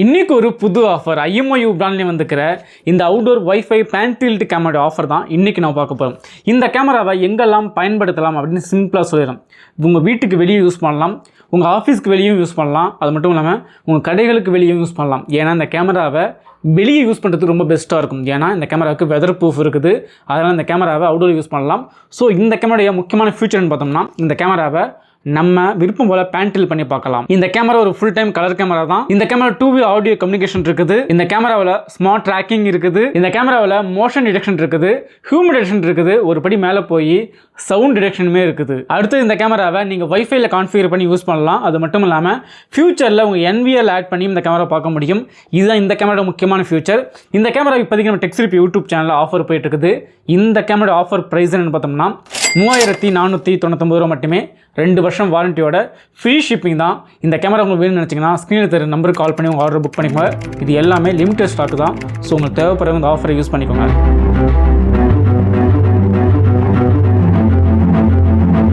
இன்றைக்கி ஒரு புது ஆஃபர் IMIU பிராண்ட்லேயும் வந்துக்கிற இந்த outdoor wifi pan tilt camera offer தான் இன்றைக்கி நான் பார்க்க போகிறோம். இந்த கேமராவை எங்கெல்லாம் பயன்படுத்தலாம் அப்படின்னு சிம்பிளாக சொல்லிடுறோம். உங்கள் வீட்டுக்கு வெளியே யூஸ் பண்ணலாம், உங்கள் ஆஃபீஸ்க்கு வெளியும் யூஸ் பண்ணலாம், அது மட்டும் இல்லாமல் உங்கள் கடைகளுக்கு வெளியும் யூஸ் பண்ணலாம். ஏன்னா இந்த கேமராவை வெளியே யூஸ் பண்ணுறதுக்கு ரொம்ப பெஸ்ட்டாக இருக்கும். ஏன்னா இந்த கேமராவுக்கு வெதர் ப்ரூஃப் இருக்குது, அதனால் இந்த கேமராவை அவுட்டோர் யூஸ் பண்ணலாம். ஸோ இந்த கேமராவுடைய முக்கியமான ஃபியூச்சர்னு பார்த்தோம்னா இந்த கேமராவை நம்ம விருப்பம் போல பேன்டில் பண்ணி பார்க்கலாம். இந்த கேமரா ஒரு ஃபுல் டைம் கலர் கேமரா தான். இந்த கேமரா 2-வே ஆடியோ கம்யூனிகேஷன் இருக்குது. இந்த கேமராவில் ஸ்மார்ட் ட்ராக்கிங் இருக்குது. இந்த கேமராவில் மோஷன் டிடெக்ஷன் இருக்குது, ஹியூமன் டிடெக்ஷன் இருக்குது, ஒரு படி மேலே போய் சவுண்ட் டிடெக்ஷனுமே இருக்குது. அடுத்து இந்த கேமராவை நீங்கள் வைஃபைல கான்ஃபிகர் பண்ணி யூஸ் பண்ணலாம். அது மட்டும் இல்லாமல் ஃபியூச்சரில் உங்கள் NVL ஆட் பண்ணி இந்த கேமரா பார்க்க முடியும். இதுதான் இந்த கேமரா முக்கியமான ஃபியூச்சர். இந்த கேமரா இப்போதைக்கு நம்ம டெக்ஸ்ரிப் யூடியூப் சேனலில் ஆஃபர் போயிட்டு இருக்குது. இந்த கேமரா ஆஃபர் ப்ரைஸ் என்னன்னு பார்த்தோம்னா 3499 ரூபா மட்டுமே. 2 வருஷம் வாரண்டியோட ஃப்ரீ ஷிப்பிங் தான். இந்த கேமரா உங்களுக்கு வேணும்னு நினச்சிங்கன்னா ஸ்க்ரீனில் தெரிய நம்பருக்கு கால் பண்ணி உங்கள் ஆர்டர் புக் பண்ணிக்கோங்க. இது எல்லாமே லிமிட்டட் ஸ்டாக் தான். ஸோ உங்களுக்கு தேவைப்படுறவங்க இந்த ஆஃபரை யூஸ் பண்ணிக்கோங்க.